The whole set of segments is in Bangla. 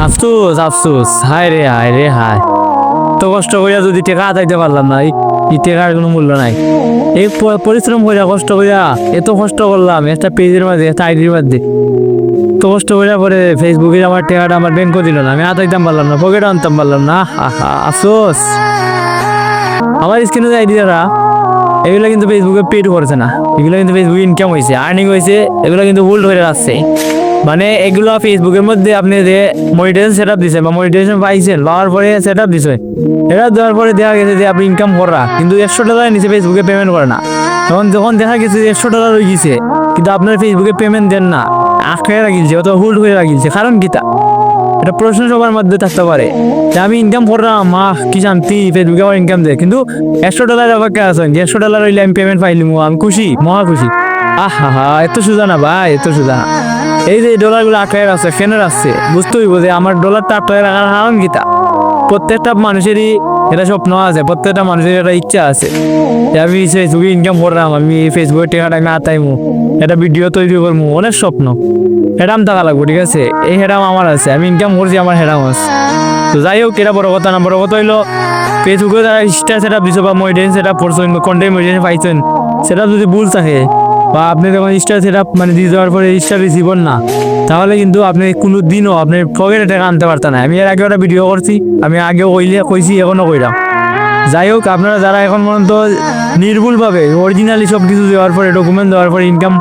আফসোস আফসোস, হায় রে হায় রে হায়। তো কষ্ট করিয়া যদি টেকা আদাইতে পারলাম না, এই টেকার কোনো মূল্য নাই। এই পরিশ্রম করিয়া কষ্ট করিয়া এত কষ্ট করলাম একটা পেজের মাঝে, একটা আইডির মধ্যে, তো কষ্ট করিয়া পরে ফেসবুকে আমার টেকাটা আমার ব্যাংক দিল না, আমি আদাইতাম পারলাম না, পকেটে আনতাম পারলাম না। আফসোস। আমার স্ক্রিনে যে আইডি যারা, এগুলো কিন্তু ফেসবুকে পেড করছে না, এগুলো কিন্তু ফেসবুকে ইনকাম হয়েছে, আর্নিং হয়েছে, এগুলো কিন্তু হোল্ড হয়ে আসছে। মানে এগুলো ফেসবুকের মধ্যে আপনি যে মনিটাইজেশন সেট আপ দিছে বা মনিটাইজেশন পাইছেন, পাওয়ার পরে সেট আপ দিছে, এটা দেওয়ার পরে দেখা গেছে যে আপনি ইনকাম করা কিন্তু $100 নিচে ফেসবুকে পেমেন্ট করে না। যখন দেখা গেছে যে $100 হয়ে গেছে, কিন্তু আপনার ফেসবুকে পেমেন্ট দেন না, আটকে রাখিলছে অথবা হোল্ড হয়ে রাখিলছে, কারণ কিতা? এটা প্রশ্ন সবার মধ্যে থাকতে পারে যে আমি ইনকাম করলাম, কি শান্তি, ফেসবুকে আমার ইনকাম দেয়, কিন্তু $100 অপেক্ষা আছেন যে $100 হইলে আমি পেমেন্ট পাইলাম, আমি খুশি, মহা খুশি। এত সোজা না ভাই, এত সোজা না। এই যে ডলারগুলো আটকায় আছে, ফেনের আসছে, বুঝতে হইব যে আমার ডলারটা আটকায় রাখার কারণ কিতা। প্রত্যেকটা মানুষেরই এটা স্বপ্ন আছে, প্রত্যেকটা মানুষের একটা ইচ্ছা আছে যে আমি ফেসবুকে ইনকাম করলাম, আমি ফেসবুকে টাকাটা আমি আতাইমু, একটা ভিডিও তৈরি করবো, অনেক স্বপ্ন। হেডাম টাকা লাগবো, ঠিক আছে, এই হেডাম আমার আছে, আমি ইনকাম করছি, আমার হেডাম আছে। তো যাই হোক, এটা বড় কথা না, বড় কথা হইলো ফেসবুকে যারা স্টার সেট আপ দিছো বা মনিটাইজেশন সেট আপ করছেন, কন্টেন্ট মনিটাইজেশন পাইছেন, সেটা যদি ভুল থাকে বা আপনি যখন স্টার সেট আপ মানে দিয়ে দেওয়ার পরে স্টার রিসিভ না, তাহলে কিন্তু আপনি কোনো দিনও আপনি পকেটে টাকা আনতে পারতেন না। আমি এর আগে একটা ভিডিও করছি, আমি আগেও কইছি, এখনো কইলাম। যাই হোক, আপনারা যারা এখন পর্যন্ত নির্ভুলভাবে অরিজিনালি সব কিছু দেওয়ার পরে, ডকুমেন্ট দেওয়ার পরে ইনকাম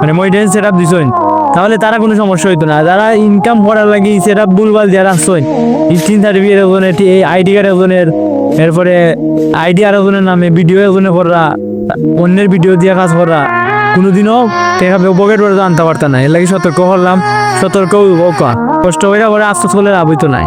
মানে মনিটাইজেশন সেট আপ দিছেন, তাহলে তারা কোনো সমস্যা হইতো না। যারা ইনকাম করার লাগে সেট আপ ভুলভাল দিয়ে রাখছেন, স্ক্রিন সার্টিফিকেট ওজনের, এই আইডি কার্ড ওজনের, এরপরে আইডি আর ওজনের নামে ভিডিও ওজনে করা, অন্যের ভিডিও দিয়ে কাজ করা, কোনোদিনও টাকা পকেট করে আনতে পারতাম না। এর লাগে সতর্ক করলাম, সতর্ক কষ্ট করে আফসোস করলে লাভ হইতো নাই।